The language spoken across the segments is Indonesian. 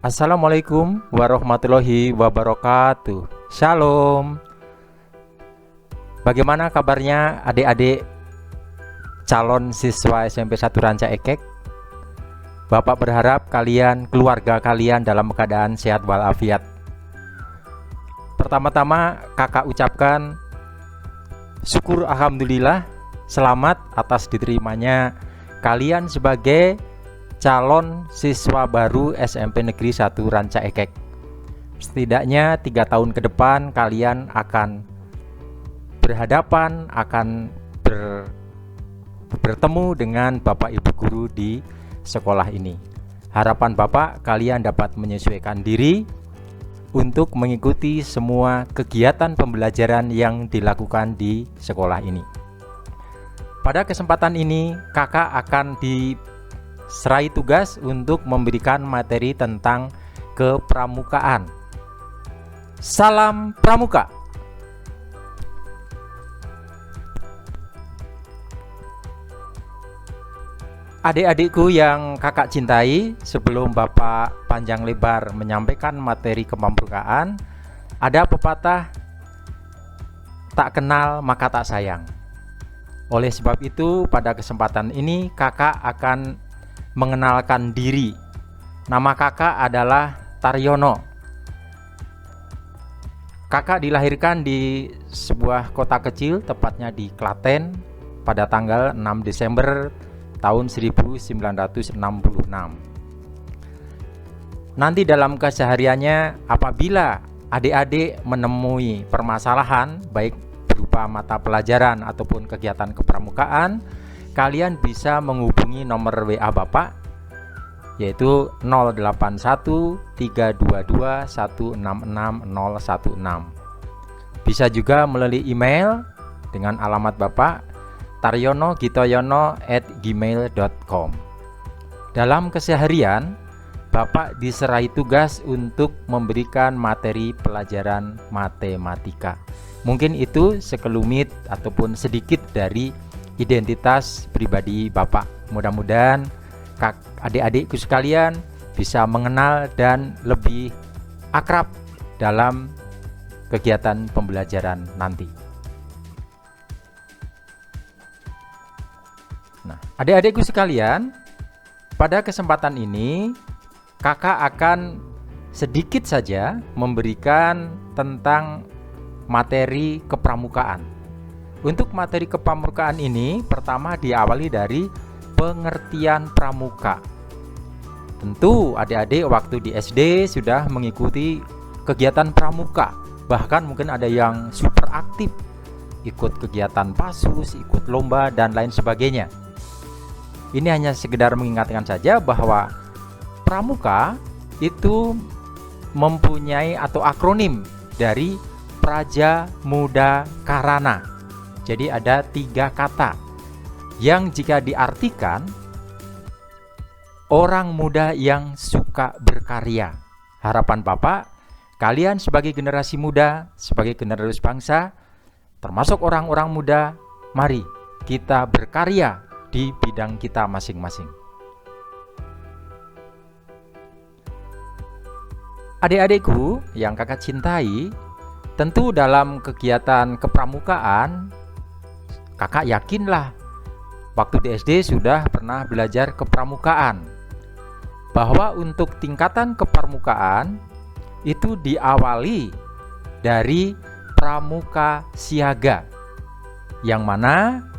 Assalamualaikum warahmatullahi wabarakatuh. Shalom. Bagaimana kabarnya adik-adik calon siswa SMP 1 Ranca Ekek? Bapak berharap kalian, keluarga kalian dalam keadaan sehat walafiat. Pertama-tama kakak ucapkan syukur alhamdulillah, selamat atas diterimanya kalian sebagai calon siswa baru SMP Negeri 1 Ranca Ekek. Setidaknya 3 tahun ke depan kalian akan berhadapan, akan bertemu dengan Bapak Ibu guru di sekolah ini. Harapan Bapak kalian dapat menyesuaikan diri untuk mengikuti semua kegiatan pembelajaran yang dilakukan di sekolah ini. Pada kesempatan ini kakak akan diserai tugas untuk memberikan materi tentang kepramukaan. Salam Pramuka. Adik-adikku yang kakak cintai, sebelum Bapak panjang lebar menyampaikan materi kepramukaan, ada pepatah tak kenal maka tak sayang. Oleh sebab itu, pada kesempatan ini kakak akan mengenalkan diri. Nama kakak adalah Taryono. Kakak dilahirkan di sebuah kota kecil, tepatnya di Klaten, pada tanggal 6 Desember tahun 1966. Nanti dalam kesehariannya, apabila adik-adik menemui permasalahan, baik berupa mata pelajaran ataupun kegiatan kepramukaan, kalian bisa menghubungi nomor WA Bapak, yaitu 081 322 166016. Bisa juga melalui email dengan alamat Bapak taryonogitoyono@gmail.com. Dalam keseharian, Bapak diserai tugas untuk memberikan materi pelajaran matematika. Mungkin itu sekelumit ataupun sedikit dari identitas pribadi Bapak. Mudah-mudahan adik-adikku sekalian bisa mengenal dan lebih akrab dalam kegiatan pembelajaran nanti. Nah, adik-adikku sekalian, pada kesempatan ini kakak akan sedikit saja memberikan tentang materi kepramukaan. Untuk materi kepramukaan ini, pertama diawali dari pengertian pramuka. Tentu adik-adik waktu di SD sudah mengikuti kegiatan pramuka. Bahkan mungkin ada yang super aktif, ikut kegiatan pasus, ikut lomba, dan lain sebagainya. Ini hanya sekedar mengingatkan saja bahwa pramuka itu mempunyai atau akronim dari Praja Muda Karana. Jadi ada 3 kata yang jika diartikan orang muda yang suka berkarya. Harapan Bapak, kalian sebagai generasi muda, sebagai generasi bangsa, termasuk orang-orang muda, mari kita berkarya di bidang kita masing-masing. Adik-adikku yang kakak cintai, tentu dalam kegiatan kepramukaan, kakak yakinlah waktu di SD sudah pernah belajar kepramukaan, bahwa untuk tingkatan kepramukaan itu diawali dari pramuka siaga, yang mana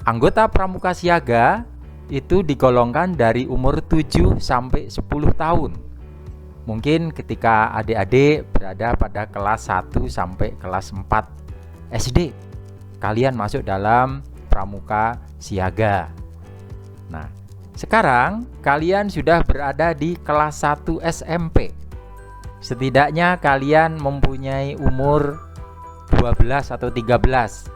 anggota pramuka siaga itu digolongkan dari umur 7 sampai 10 tahun. Mungkin ketika adik-adik berada pada kelas 1 sampai kelas 4 SD, kalian masuk dalam pramuka siaga. Nah, sekarang kalian sudah berada di kelas 1 SMP. Setidaknya kalian mempunyai umur 12 atau 13.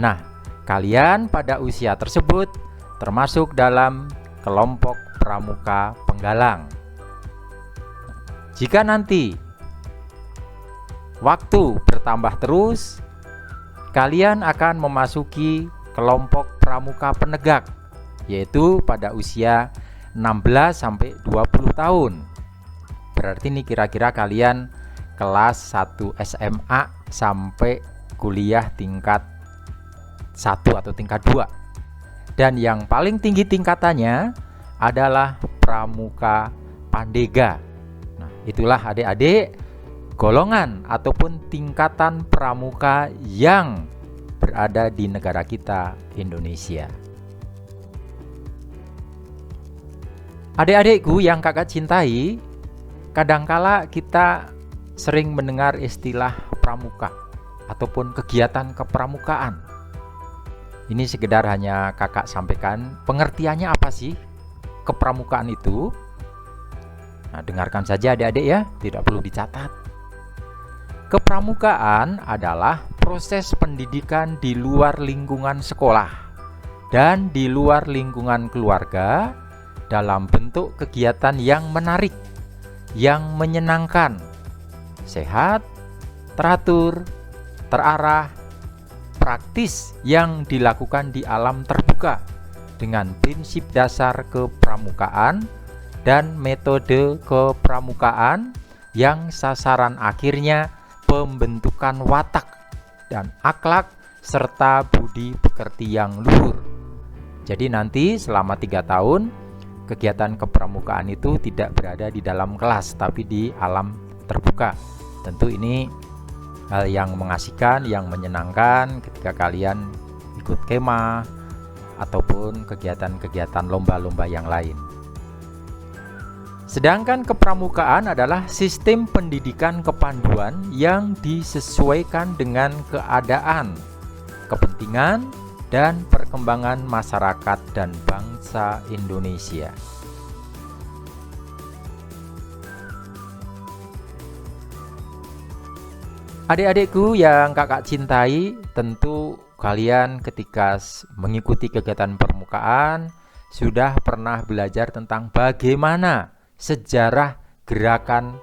Nah, kalian pada usia tersebut termasuk dalam kelompok pramuka penggalang. Jika nanti waktu bertambah terus, kalian akan memasuki kelompok pramuka penegak, yaitu pada usia 16 sampai 20 tahun. berarti nih kira-kira kalian kelas 1 SMA sampai kuliah tingkat 1 atau tingkat 2. Dan yang paling tinggi tingkatannya adalah Pramuka Pandega. Nah, itulah adik-adik golongan ataupun tingkatan pramuka yang berada di negara kita, Indonesia. Adik-adikku yang kakak cintai, kadangkala kita sering mendengar istilah pramuka ataupun kegiatan kepramukaan. Ini sekedar hanya kakak sampaikan pengertiannya apa sih kepramukaan itu. Nah, dengarkan saja adik-adik ya, tidak perlu dicatat. Kepramukaan adalah proses pendidikan di luar lingkungan sekolah dan di luar lingkungan keluarga dalam bentuk kegiatan yang menarik, yang menyenangkan, sehat, teratur, terarah, praktis yang dilakukan di alam terbuka dengan prinsip dasar kepramukaan dan metode kepramukaan yang sasaran akhirnya pembentukan watak dan akhlak serta budi pekerti yang luhur. Jadi nanti selama 3 tahun kegiatan kepramukaan itu tidak berada di dalam kelas tapi di alam terbuka. Tentu ini hal yang mengasihkan, yang menyenangkan ketika kalian ikut kemah ataupun kegiatan-kegiatan lomba-lomba yang lain. Sedangkan kepramukaan adalah sistem pendidikan kepanduan yang disesuaikan dengan keadaan, kepentingan, dan perkembangan masyarakat dan bangsa Indonesia. Adik-adikku yang kakak cintai, tentu kalian ketika mengikuti kegiatan permukaan sudah pernah belajar tentang bagaimana sejarah gerakan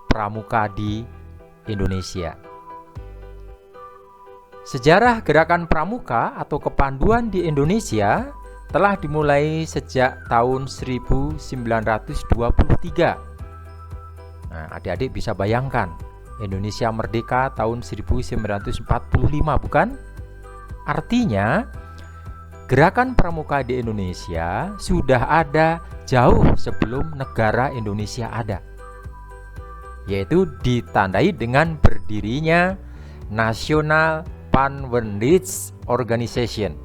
pramuka di Indonesia. Sejarah gerakan pramuka atau kepanduan di Indonesia telah dimulai sejak tahun 1923. Nah, adik-adik bisa bayangkan, Indonesia merdeka tahun 1945, bukan? Artinya, gerakan pramuka di Indonesia sudah ada jauh sebelum negara Indonesia ada, yaitu ditandai dengan berdirinya National Panwinderers Organization,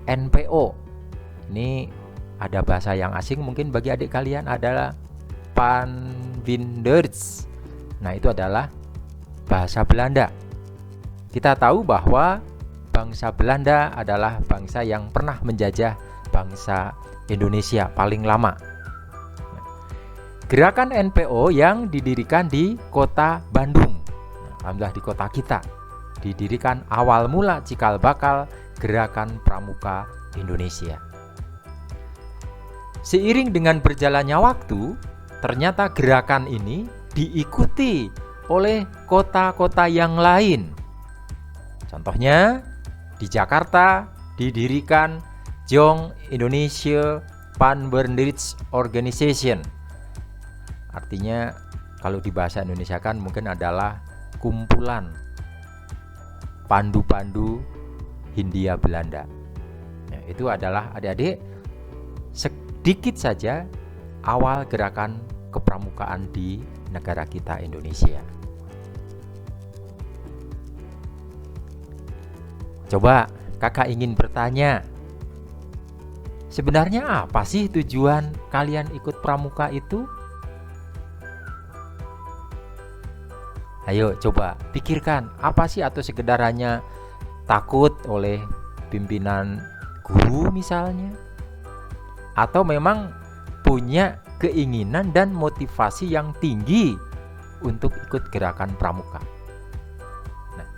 NPO. Ini ada bahasa yang asing mungkin bagi adik kalian, adalah Panwinderers. Nah, itu adalah bahasa Belanda. Kita tahu bahwa bangsa Belanda adalah bangsa yang pernah menjajah bangsa Indonesia paling lama. Gerakan NPO yang didirikan di kota Bandung, alhamdulillah di kota kita, didirikan awal mula cikal bakal gerakan pramuka Indonesia. Seiring dengan berjalannya waktu, ternyata gerakan ini diikuti oleh kota-kota yang lain. Contohnya, di Jakarta didirikan Young Indonesia Panwinderers Organization. Artinya kalau di bahasa Indonesia kan mungkin adalah kumpulan pandu-pandu Hindia Belanda. Ya, itu adalah adik-adik sedikit saja awal gerakan kepramukaan di negara kita Indonesia. Coba kakak ingin bertanya, sebenarnya apa sih tujuan kalian ikut pramuka itu? Ayo coba pikirkan, apa sih, atau sekedar hanya takut oleh pimpinan guru misalnya? Atau memang punya keinginan dan motivasi yang tinggi untuk ikut gerakan pramuka? Nah,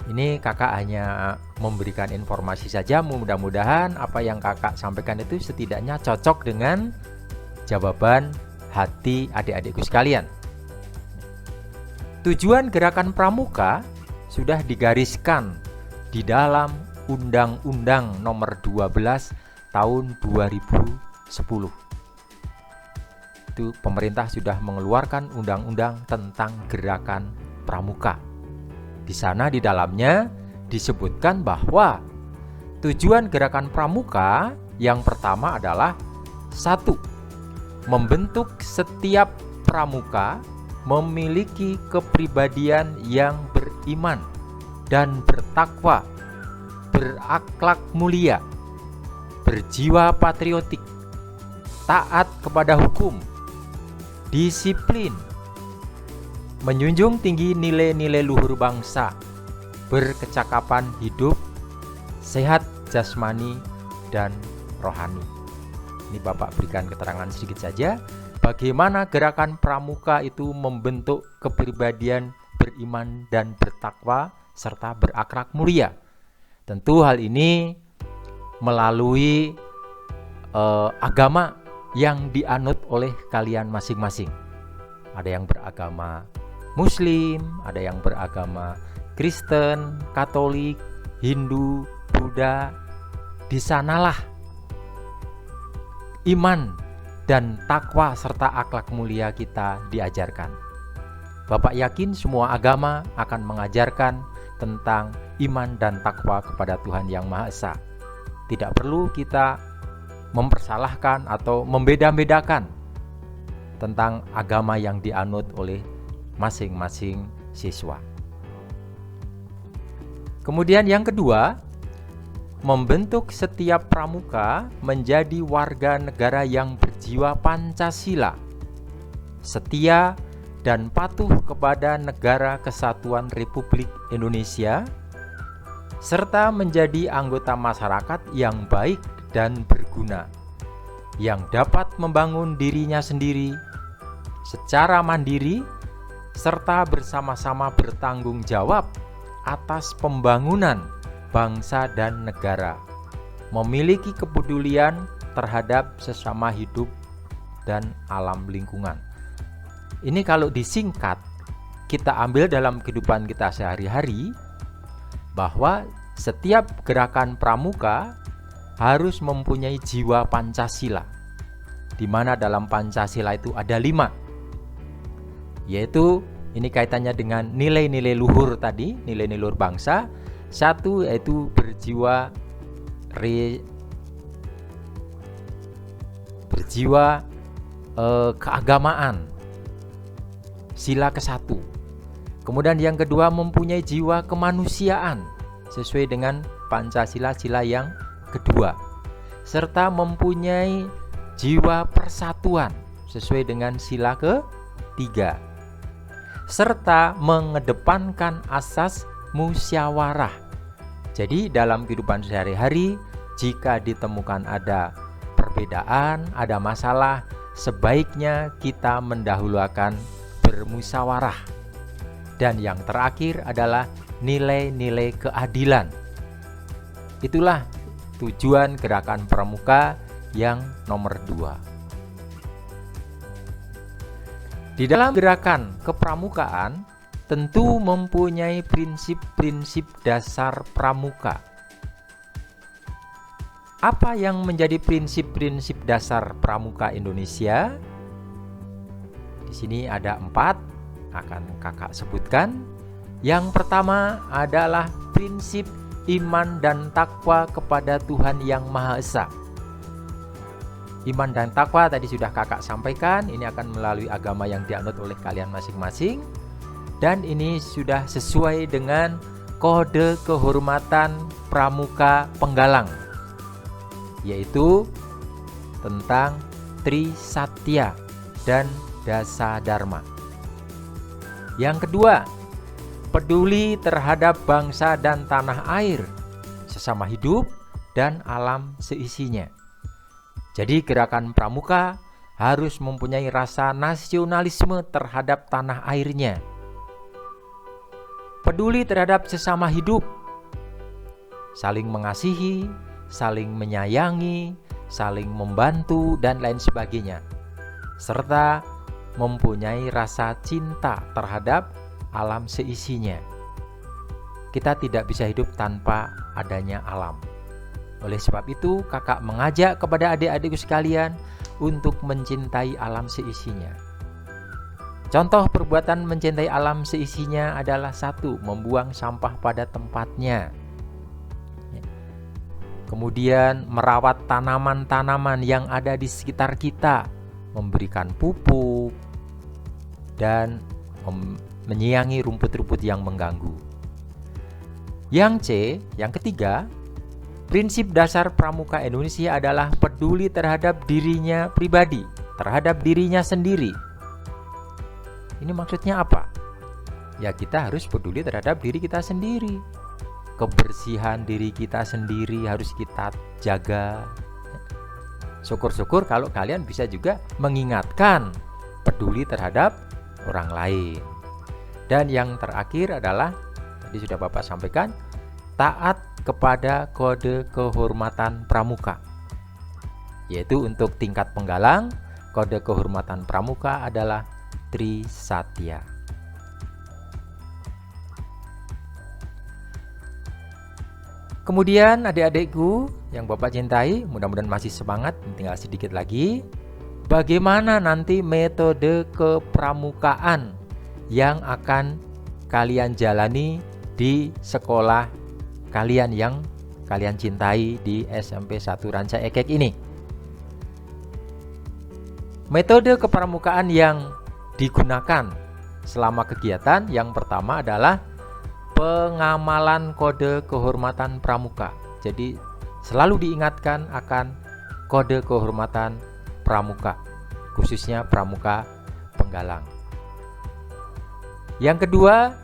ini kakak hanya memberikan informasi saja, mudah-mudahan apa yang kakak sampaikan itu setidaknya cocok dengan jawaban hati adik-adikku sekalian. Tujuan gerakan pramuka sudah digariskan di dalam Undang-Undang Nomor 12 Tahun 2010. itu pemerintah sudah mengeluarkan undang-undang tentang gerakan pramuka. Di sana di dalamnya disebutkan bahwa tujuan gerakan pramuka yang pertama adalah 1. Membentuk setiap pramuka memiliki kepribadian yang beriman dan bertakwa, berakhlak mulia, berjiwa patriotik, taat kepada hukum, disiplin, menjunjung tinggi nilai-nilai luhur bangsa, berkecakapan hidup, sehat jasmani dan rohani. Ini Bapak berikan keterangan sedikit saja bagaimana gerakan pramuka itu membentuk kepribadian beriman dan bertakwa serta berakhlak mulia. Tentu hal ini melalui agama yang dianut oleh kalian masing-masing. Ada yang beragama Muslim, ada yang beragama Kristen, Katolik, Hindu, Buddha. Di sanalah iman dan takwa serta akhlak mulia kita diajarkan. Bapak yakin semua agama akan mengajarkan tentang iman dan takwa kepada Tuhan Yang Maha Esa. Tidak perlu kita mempersalahkan atau membeda-bedakan tentang agama yang dianut oleh masing-masing siswa. Kemudian yang kedua, membentuk setiap pramuka menjadi warga negara yang berjiwa Pancasila, setia dan patuh kepada Negara Kesatuan Republik Indonesia, serta menjadi anggota masyarakat yang baik dan berguna, yang dapat membangun dirinya sendiri secara mandiri, serta bersama-sama bertanggung jawab atas pembangunan bangsa dan negara, memiliki kepedulian terhadap sesama hidup dan alam lingkungan. Ini kalau disingkat, kita ambil dalam kehidupan kita sehari-hari, bahwa setiap gerakan pramuka harus mempunyai jiwa Pancasila, di mana dalam Pancasila itu ada 5, yaitu ini kaitannya dengan nilai-nilai luhur tadi, nilai-nilai luhur bangsa. 1 yaitu berjiwa keagamaan, sila ke-1. Kemudian yang kedua mempunyai jiwa kemanusiaan sesuai dengan Pancasila sila yang kedua, serta mempunyai jiwa persatuan sesuai dengan sila ke-3, serta mengedepankan asas musyawarah. Jadi dalam kehidupan sehari-hari, jika ditemukan ada perbedaan, ada masalah, sebaiknya kita mendahulukan bermusyawarah. Dan yang terakhir adalah nilai-nilai keadilan. Itulah tujuan gerakan pramuka yang nomor 2. Di dalam gerakan kepramukaan tentu mempunyai prinsip-prinsip dasar pramuka. Apa yang menjadi prinsip-prinsip dasar pramuka Indonesia? Di sini ada 4, akan kakak sebutkan. Yang pertama adalah prinsip iman dan takwa kepada Tuhan Yang Maha Esa. Iman dan takwa tadi sudah kakak sampaikan, ini akan melalui agama yang dianut oleh kalian masing-masing. Dan ini sudah sesuai dengan kode kehormatan pramuka penggalang, yaitu tentang Trisatya dan Dasa Dharma. Yang kedua, peduli terhadap bangsa dan tanah air, sesama hidup dan alam seisinya. Jadi gerakan pramuka harus mempunyai rasa nasionalisme terhadap tanah airnya. Peduli terhadap sesama hidup, saling mengasihi, saling menyayangi, saling membantu, dan lain sebagainya. Serta mempunyai rasa cinta terhadap alam seisinya. Kita tidak bisa hidup tanpa adanya alam. Oleh sebab itu, kakak mengajak kepada adik-adikku sekalian untuk mencintai alam seisinya. Contoh perbuatan mencintai alam seisinya adalah 1. Membuang sampah pada tempatnya. Kemudian merawat tanaman-tanaman yang ada di sekitar kita, memberikan pupuk, dan menyiangi rumput-rumput yang mengganggu. Yang C, yang ketiga, prinsip dasar Pramuka Indonesia adalah peduli terhadap dirinya pribadi, terhadap dirinya sendiri. Ini maksudnya apa? Ya, kita harus peduli terhadap diri kita sendiri. Kebersihan diri kita sendiri harus kita jaga. Syukur-syukur kalau kalian bisa juga mengingatkan peduli terhadap orang lain. Dan yang terakhir adalah, tadi sudah Bapak sampaikan, taat kepada kode kehormatan pramuka. Yaitu untuk tingkat penggalang, kode kehormatan pramuka adalah Trisatya. Kemudian adik-adikku yang Bapak cintai, mudah-mudahan masih semangat, tinggal sedikit lagi. Bagaimana nanti metode kepramukaan yang akan kalian jalani di sekolah kalian yang kalian cintai di SMP 1 Ranca Ekek ini? Metode kepramukaan yang digunakan selama kegiatan yang pertama adalah pengamalan kode kehormatan pramuka. Jadi selalu diingatkan akan kode kehormatan pramuka, khususnya pramuka penggalang. Yang kedua,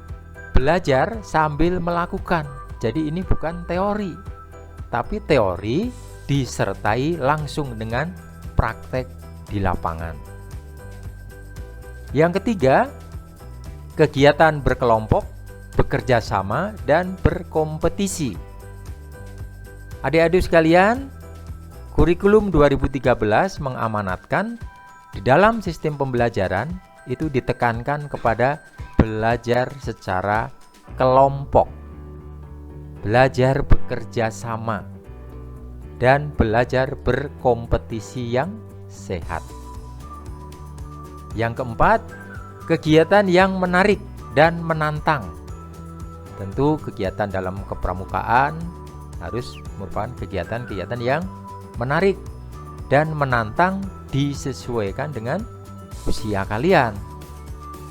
belajar sambil melakukan. Jadi ini bukan teori, tapi teori disertai langsung dengan praktek di lapangan. Yang ketiga, kegiatan berkelompok, bekerja sama, dan berkompetisi. Adik-adik sekalian, kurikulum 2013 mengamanatkan di dalam sistem pembelajaran itu ditekankan kepada belajar secara kelompok, belajar bekerja sama, dan belajar berkompetisi yang sehat. Yang keempat, kegiatan yang menarik dan menantang. Tentu kegiatan dalam kepramukaan harus merupakan kegiatan-kegiatan yang menarik dan menantang, disesuaikan dengan usia kalian.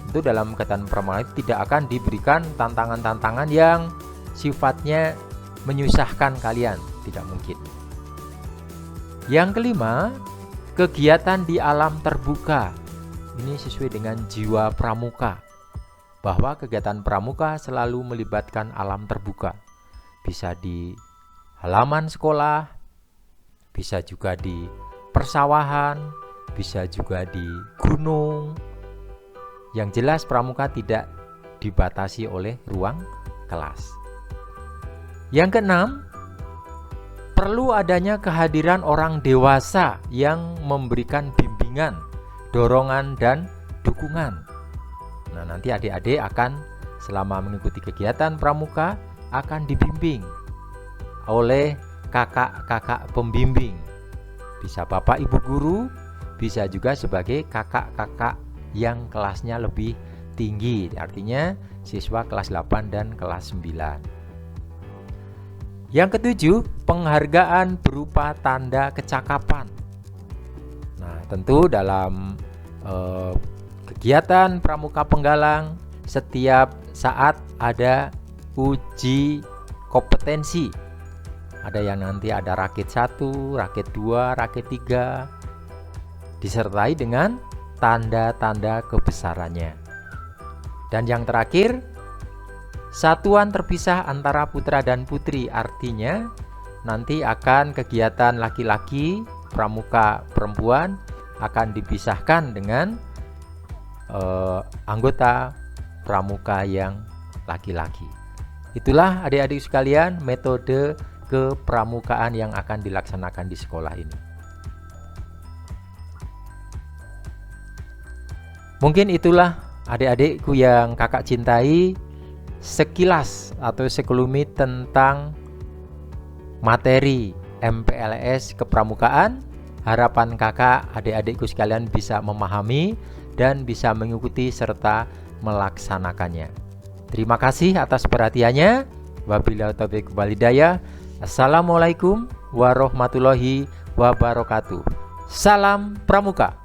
Tentu dalam kegiatan pramuka tidak akan diberikan tantangan-tantangan yang sifatnya menyusahkan kalian, tidak mungkin. Yang kelima, kegiatan di alam terbuka. Ini sesuai dengan jiwa pramuka, bahwa kegiatan pramuka selalu melibatkan alam terbuka. Bisa di halaman sekolah, bisa juga di persawahan, bisa juga di gunung. Yang jelas pramuka tidak dibatasi oleh ruang kelas. Yang keenam, perlu adanya kehadiran orang dewasa yang memberikan bimbingan, dorongan, dan dukungan. Nah, nanti adik-adik akan selama mengikuti kegiatan pramuka akan dibimbing oleh kakak-kakak pembimbing. Bisa Bapak Ibu guru, bisa juga sebagai kakak-kakak yang kelasnya lebih tinggi, artinya siswa kelas 8 dan kelas 9. Yang ketujuh, penghargaan berupa tanda kecakapan. Nah, tentu dalam kegiatan pramuka penggalang setiap saat ada uji kompetensi. Ada yang nanti ada rakit 1, rakit 2, rakit 3, disertai dengan tanda-tanda kebesarannya. Dan yang terakhir, satuan terpisah antara putra dan putri, artinya nanti akan kegiatan laki-laki pramuka perempuan akan dipisahkan dengan anggota pramuka yang laki-laki. Itulah adik-adik sekalian metode kepramukaan yang akan dilaksanakan di sekolah ini. Mungkin itulah adik-adikku yang kakak cintai, sekilas atau sekelumit tentang materi MPLS kepramukaan Harapan kakak, adik-adikku sekalian bisa memahami dan bisa mengikuti serta melaksanakannya. Terima kasih atas perhatiannya. Wabillahi taufiq wal hidayah. Assalamualaikum warahmatullahi wabarakatuh. Salam Pramuka.